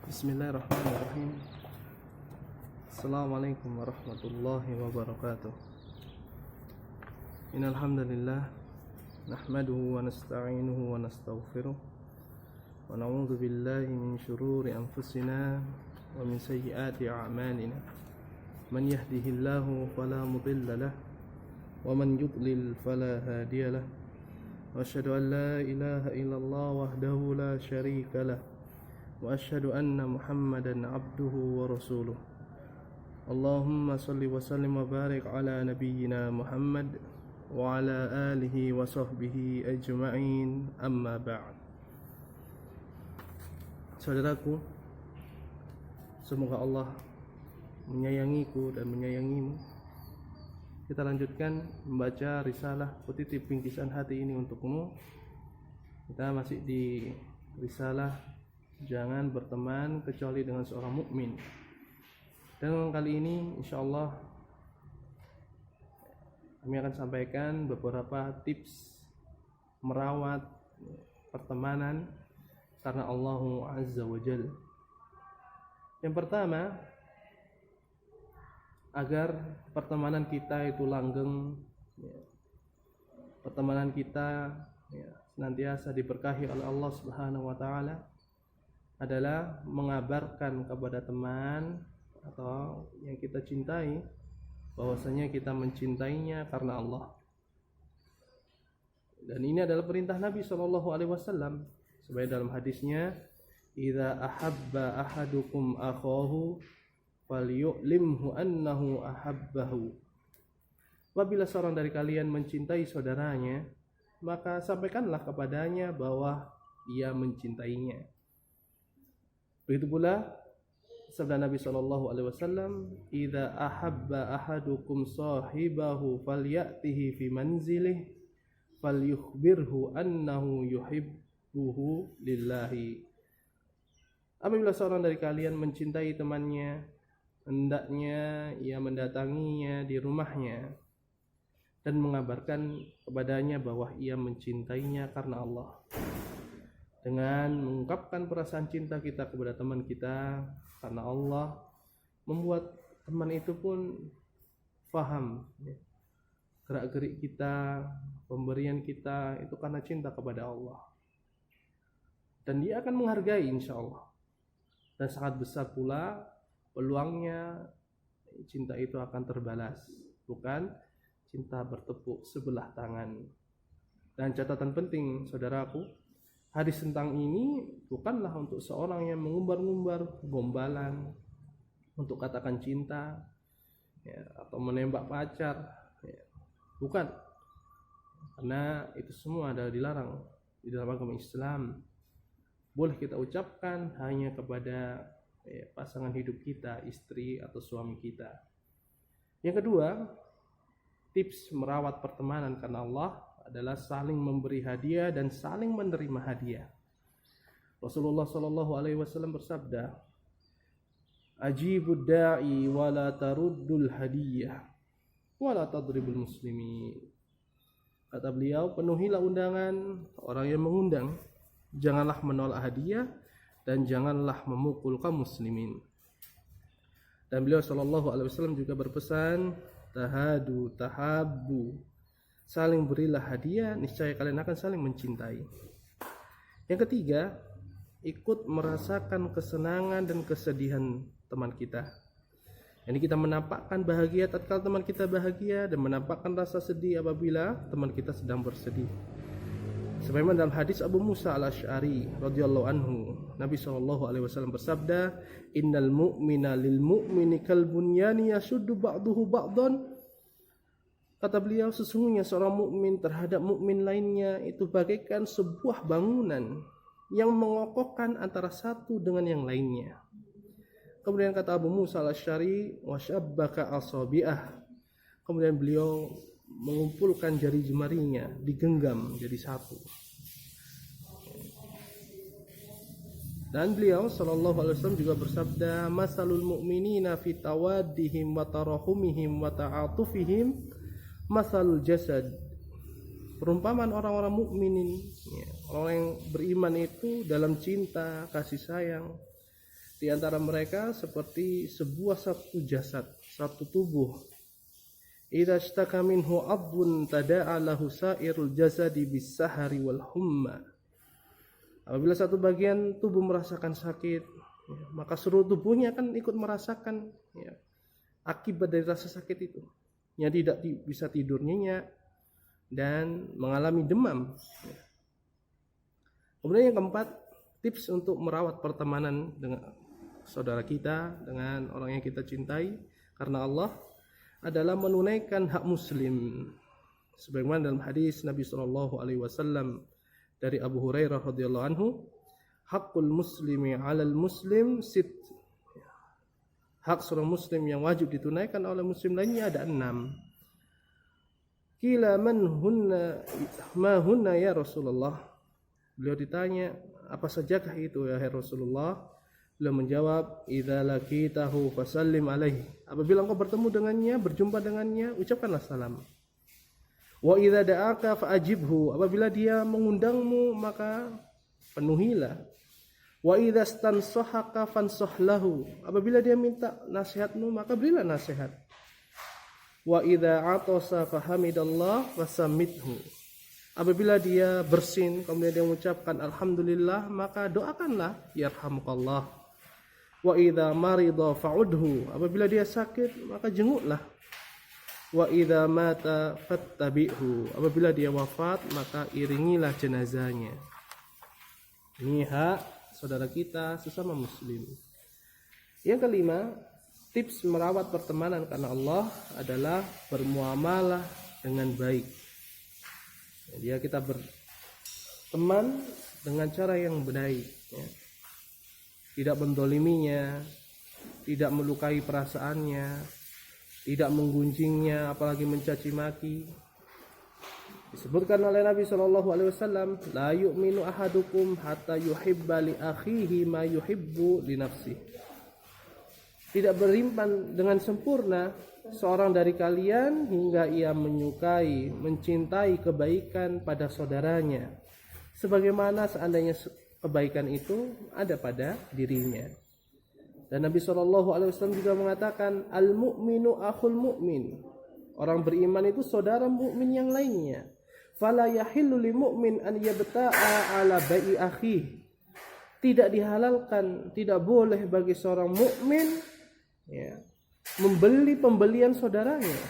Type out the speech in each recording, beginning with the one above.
Bismillahirrahmanirrahim. Assalamualaikum warahmatullahi wabarakatuh. Innal hamdalillah nahmaduhu wa nasta'inuhu wa nastaghfiruh wa na'udzu billahi min shururi anfusina wa min sayyiati a'malina. Man yahdihillahu fala mudilla lahu wa man yudlil fala hadiya lahu. Wa asyhadu an la ilaha illallah wahdahu la syarika lahu wa asyhadu anna Muhammadan abduhu wa rasuluh. Allahumma salli wa sallim wa barik ala nabiyyina Muhammad wa ala alihi wa sahbihi ajma'in, amma ba'd. Saudaraku, semoga Allah menyayangiku dan menyayangimu. Kita lanjutkan membaca risalah Kutitip Bingkisan Hati ini untukmu. Kita masih di risalah Jangan berteman kecuali dengan seorang mukmin. Dan kali ini insyaallah kami akan sampaikan beberapa tips merawat pertemanan karena Allah Azza wa Jalla. Yang pertama, agar pertemanan kita itu langgeng, pertemanan kita senantiasa diberkahi oleh Allah Subhanahu wa taala, adalah mengabarkan kepada teman atau yang kita cintai bahwasanya kita mencintainya karena Allah. Dan ini adalah perintah Nabi SAW. Sebagai dalam hadisnya, "Idza ahabba ahadukum akhahu falyu'limhu annahu ahabbahu." Apabila seorang dari kalian mencintai saudaranya, maka sampaikanlah kepadanya bahwa ia mencintainya. Begitu pula sabda Nabi SAW, "Idza ahabba ahadukum sahibahu falyatihi fi manzilihi falyukhbirhu annahu yuhibbuhu lillahi." Apabila seorang dari kalian mencintai temannya, hendaknya ia mendatanginya di rumahnya dan mengabarkan kepadanya bahwa ia mencintainya karena Allah. Dengan mengungkapkan perasaan cinta kita kepada teman kita karena Allah, membuat teman itu pun faham gerak-gerik kita, pemberian kita itu karena cinta kepada Allah. Dan dia akan menghargai insya Allah. Dan sangat besar pula peluangnya cinta itu akan terbalas, bukan cinta bertepuk sebelah tangan. Dan catatan penting saudaraku, hadis tentang ini bukanlah untuk seorang yang mengumbar-ngumbar gombalan untuk katakan cinta atau menembak pacar, bukan. Karena itu semua adalah dilarang di dalam agama Islam. Boleh kita ucapkan hanya kepada pasangan hidup kita, istri atau suami kita. Yang kedua, tips merawat pertemanan karena Allah adalah saling memberi hadiah dan saling menerima hadiah. Rasulullah SAW bersabda, "Ajibud da'i wa la taruddul hadiyah wa la tadribul muslimin." Kata beliau, penuhilah undangan orang yang mengundang, janganlah menolak hadiah dan janganlah memukul kaum muslimin. Dan beliau SAW juga berpesan, "Tahadu tahabbu." Saling berilah hadiah, niscaya kalian akan saling mencintai. Yang ketiga, ikut merasakan kesenangan dan kesedihan teman kita. Jadi kita menampakkan bahagia tatkala teman kita bahagia dan menampakkan rasa sedih apabila teman kita sedang bersedih. Sebagaimana dalam hadis Abu Musa al-Asy'ari radhiyallahu anhu, Nabi SAW bersabda, "Innal mu'mina lil mu'mini kal bunyani yashuddu ba'duhu ba'dan." Kata beliau, sesungguhnya seorang mukmin terhadap mukmin lainnya itu bagaikan sebuah bangunan yang mengokohkan antara satu dengan yang lainnya. Kemudian kata Abu Musa al-Asy'ari, "Wa syabbaka asabi'ah." Kemudian beliau mengumpulkan jari jemarinya, digenggam jadi satu. Dan beliau SAW juga bersabda, "Masalul mu'minina fi tawaddihim wa tarahumihim wa ta'atufihim masalul jasad." Perumpamaan orang-orang mukminin, orang yang beriman itu dalam cinta, kasih sayang, di di antara mereka seperti sebuah satu jasad, satu tubuh. Idza ishtaka minhu 'adhun tada'a lahu sa'irul jasadi bis-sahari wal humma. Apabila satu bagian tubuh merasakan sakit, ya, maka seluruh tubuhnya akan ikut merasakan, ya, akibat dari rasa sakit itu. Yang tidak bisa tidur nyenyak dan mengalami demam. Ya. Kemudian yang keempat, tips untuk merawat pertemanan dengan saudara kita, dengan orang yang kita cintai karena Allah adalah menunaikan hak muslim. Sebagaimana dalam hadis Nabi SAW dari Abu Hurairah radhiyallahu anhu, hakul muslimi 'alal muslim sit. Hak seorang muslim yang wajib ditunaikan oleh muslim lainnya ada 6. Qila man hunna ma hunna ya Rasulullah. Beliau ditanya, apa sajakah itu ya Rasulullah? Beliau menjawab, idza laqitahu fasallim alaihi. Apabila engkau bertemu dengannya, berjumpa dengannya, ucapkanlah salam. Wa idza da'aka fa'ajibhu. Apabila dia mengundangmu, maka penuhilah. Wa idza stansahaka fansah lahu. Apabila dia minta nasihatmu, maka berilah nasihat. Wa idza atasa fahamidallah fasammithu. Apabila dia bersin, kemudian dia mengucapkan alhamdulillah, maka doakanlah yarhamukallah. Wa idza marida fa'udhu. Apabila dia sakit, maka jenguklah. Wa idza mata fattabi'hu. Apabila dia wafat, maka iringilah jenazahnya. Ini hak saudara kita sesama muslim. Yang kelima, tips merawat pertemanan karena Allah adalah bermuamalah dengan baik. Dia kita berteman dengan cara yang baik, ya. Tidak mendoliminya, tidak melukai perasaannya, tidak menggunjingnya, apalagi mencaci maki. Disebutkan oleh Nabi SAW, la yu'minu ahadukum hatta yuhibba li akhihi ma yuhibbu li nafsihi. Tidak beriman dengan sempurna seorang dari kalian hingga ia menyukai, mencintai kebaikan pada saudaranya, sebagaimana seandainya kebaikan itu ada pada dirinya. Dan Nabi SAW juga mengatakan, al-mu'minu akhul mu'min. Orang beriman itu saudara mukmin yang lainnya. Fala yahillu lil mu'min an yabta'a ala bai'i akhihi. Tidak dihalalkan, tidak boleh bagi seorang mukmin, ya, membeli pembelian saudaranya.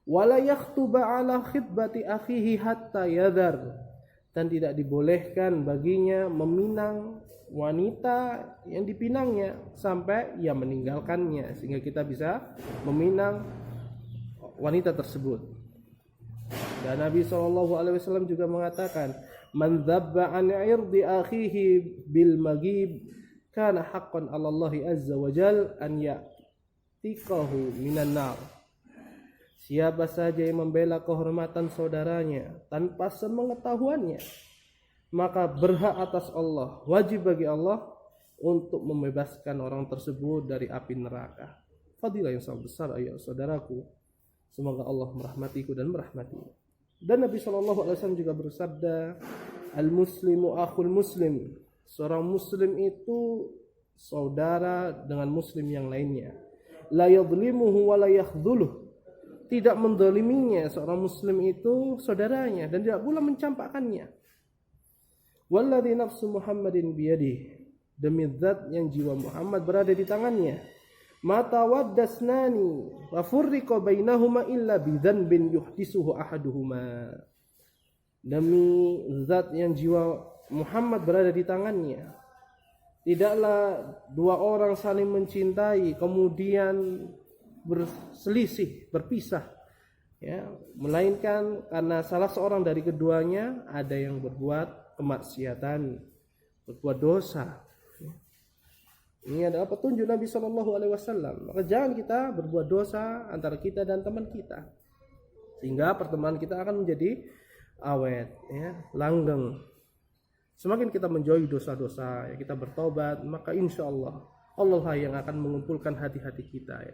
Wala yakhtuba ala khitbati akhihi hatta yadhar. Dan tidak dibolehkan baginya meminang wanita yang dipinangnya sampai ia meninggalkannya, sehingga kita bisa meminang wanita tersebut. Dan Nabi SAW juga mengatakan, man dzabba an 'irdi akhihi bil maghib kana haqqan 'ala Allah azza wa jal an ya'tiqahu minan nar. Siapa saja yang membela kehormatan saudaranya tanpa sepengetahuannya, maka berhak atas Allah, wajib bagi Allah untuk membebaskan orang tersebut dari api neraka. Fadilah yang sangat besar ayat saudaraku. Semoga Allah merahmatiku dan merahmati. Dan Nabi SAW juga bersabda, al-muslimu akhul muslim. Seorang muslim itu saudara dengan muslim yang lainnya. La yadhlimuhu wa la yakhdhuluh. Tidak mendoliminya seorang muslim itu saudaranya dan tidak pula mencampakkannya. Walladzi nafsu Muhammadin biyadihi. Demi zat yang jiwa Muhammad berada di tangannya. Mata waddasnani wa furriqa bainahuma illa bidzanbin yuhdisuhu ahaduhuma. Demi zat yang jiwa Muhammad berada di tangannya, tidaklah dua orang saling mencintai kemudian berselisih, berpisah, ya, melainkan karena salah seorang dari keduanya ada yang berbuat kemaksiatan, berbuat dosa. Ini adalah petunjuk Nabi SAW. Maka jangan kita berbuat dosa antara kita dan teman kita, sehingga pertemanan kita akan menjadi awet, ya, langgeng. Semakin kita menjauhi dosa-dosa, ya, kita bertobat, maka insya Allah Allah yang akan mengumpulkan hati-hati kita, ya.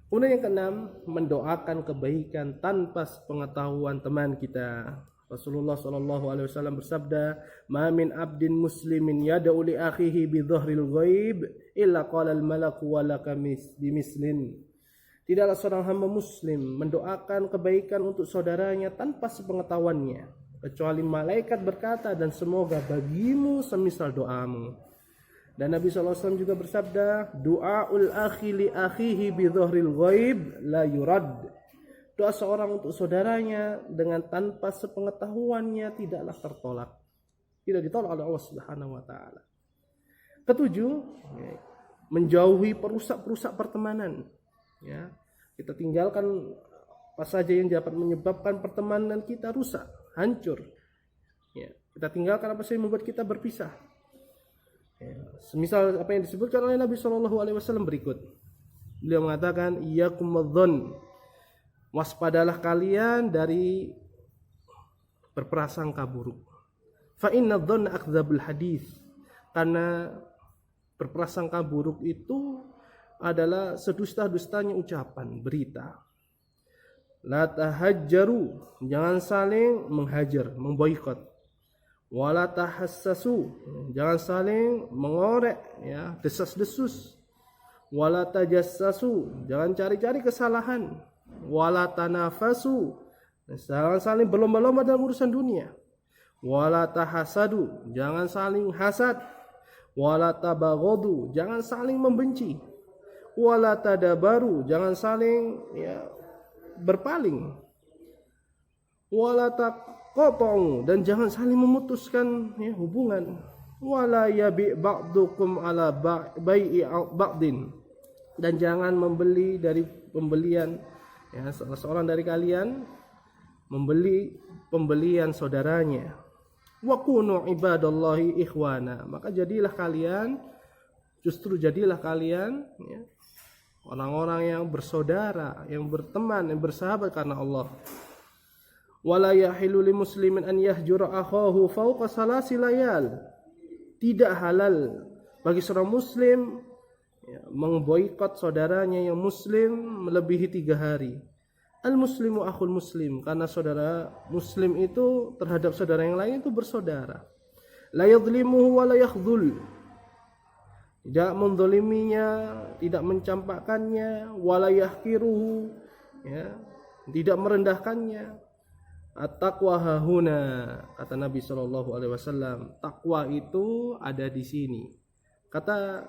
Kemudian yang keenam, mendoakan kebaikan tanpa pengetahuan teman kita. Rasulullah sallallahu alaihi wasallam bersabda, "Ma min abdin muslimin yad'u li akhihi bi dhahril ghaib illa qala al malaku wa laka bimislin." Tidaklah seorang hamba muslim mendoakan kebaikan untuk saudaranya tanpa sepengetahuannya, kecuali malaikat berkata, dan semoga bagimu semisal doamu. Dan Nabi SAW juga bersabda, "Du'aul akhi li akhihi bi dhahril ghaib la yurad." Doa seorang untuk saudaranya dengan tanpa sepengetahuannya tidaklah tertolak. Tidak ditolak oleh Allah Subhanahu wa taala. Ketujuh, menjauhi perusak-perusak pertemanan. Ya, kita tinggalkan apa saja yang dapat menyebabkan pertemanan kita rusak, hancur. Ya, kita tinggalkan apa saja yang membuat kita berpisah. Ya, semisal apa yang disebutkan oleh Nabi SAW berikut. Beliau mengatakan, "Iyyakum wadzann." Waspadalah kalian dari berprasangka buruk. Fa inna dzanna akdzabul hadis. Karena berprasangka buruk itu adalah sedusta-dustanya ucapan, berita. La tahajjaru, jangan saling menghajar, memboikot. Wala tahassasu, jangan saling mengorek, ya, desas-desus. Wala tajassasu, jangan cari-cari kesalahan. Wala tanafasu, jangan saling berlomba-lomba dalam urusan dunia. Wala tahasadu, jangan saling hasad. Wala tabaghadu, jangan saling membenci. Wala tadabaru, jangan saling, ya, berpaling. Wala taqatu, dan jangan saling memutuskan, ya, hubungan. Wala yabi ba'dukum ala bai'i ba'din, dan jangan membeli dari pembelian, ya, salah seorang dari kalian membeli pembelian saudaranya. Wa kunu ibadallahi ikhwana, maka jadilah kalian ya, orang-orang yang bersaudara, yang berteman, yang bersahabat karena Allah. Wala yahilu lil muslimin an yahjura akhahu fawqa salasi layal. Tidak halal bagi seorang muslim, ya, memboikot saudaranya yang muslim melebihi 3 hari. Al-muslimu akhul muslim, karena saudara muslim itu terhadap saudara yang lain itu bersaudara. La yadhlimuhu wa la yakhdhul, tidak mendoliminya, tidak mencampakkannya. Wa la yahqiruhu, ya, tidak merendahkannya. At-taqwa hahuna, kata Nabi SAW, takwa itu ada di sini. Kata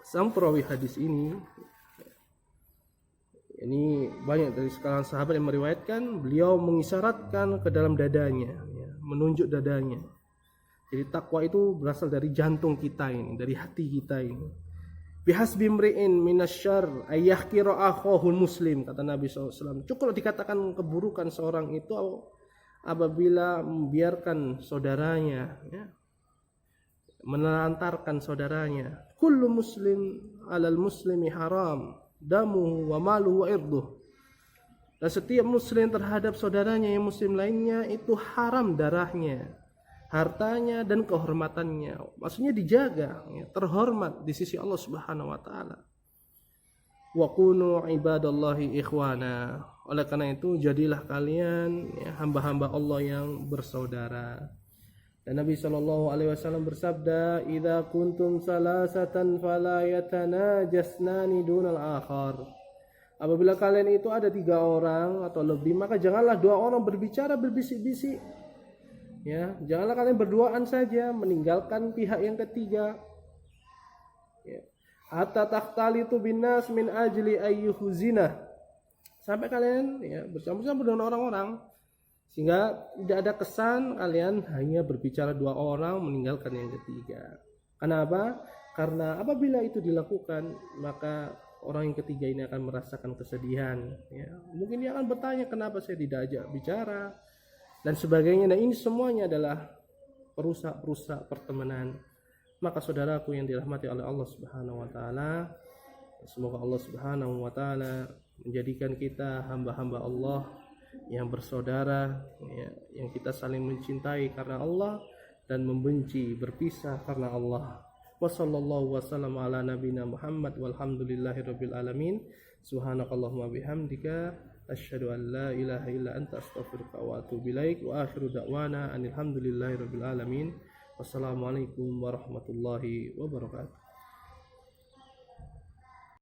sang perawi hadis ini banyak dari kalangan sahabat yang meriwayatkan, beliau mengisyaratkan ke dalam dadanya, ya, menunjuk dadanya. Jadi takwa itu berasal dari jantung kita ini, dari hati kita ini. Bihasbi imri'in minasyarr ayyahqira akhahul muslim, kata Nabi SAW. Cukup dikatakan keburukan seorang itu apabila membiarkan saudaranya, ya, menelantarkan saudaranya. Kullu muslim alal muslimi haram damuhu wa maluhu wa irduh. Dan setiap muslim terhadap saudaranya yang muslim lainnya itu haram darahnya, hartanya, dan kehormatannya. Maksudnya dijaga, ya, terhormat di sisi Allah Subhanahu wa taala. Wa kunu ibadallahi ikhwana. Oleh karena itu jadilah kalian, ya, hamba-hamba Allah yang bersaudara. Dan Nabi SAW bersabda, "Idza kuntum salasatan fala yatanajasnani dunal akhar." Apabila kalian itu ada 3 orang atau lebih, maka janganlah 2 orang berbicara berbisik-bisik. Ya, janganlah kalian berduaan saja meninggalkan pihak yang ketiga. Ya. Hatta takhtalitu binnas min ajli ayyuhu zina. Sampai kalian, ya, bersama-sama dengan orang-orang, sehingga tidak ada kesan kalian hanya berbicara 2 orang meninggalkan yang ketiga. Kenapa? Karena apabila itu dilakukan, maka orang yang ketiga ini akan merasakan kesedihan. Ya. Mungkin dia akan bertanya, kenapa saya tidak ajak bicara dan sebagainya. Nah, ini semuanya adalah perusak-perusak pertemanan. Maka saudaraku yang dirahmati oleh Allah Subhanahu wa taala, semoga Allah Subhanahu wa taala menjadikan kita hamba-hamba Allah yang bersaudara, ya, yang kita saling mencintai karena Allah dan membenci, berpisah karena Allah. Wassallallahu wasallam ala nabina Muhammad walhamdulillahirabbil alamin. Subhanakallahumma bihamdika asyhadu an la ilaha illa anta astaghfiruka wa atubu ilaik. Wa akhiru da'wana anil hamdulillahi rabbil alamin. Wassalamualaikum warahmatullahi wabarakatuh.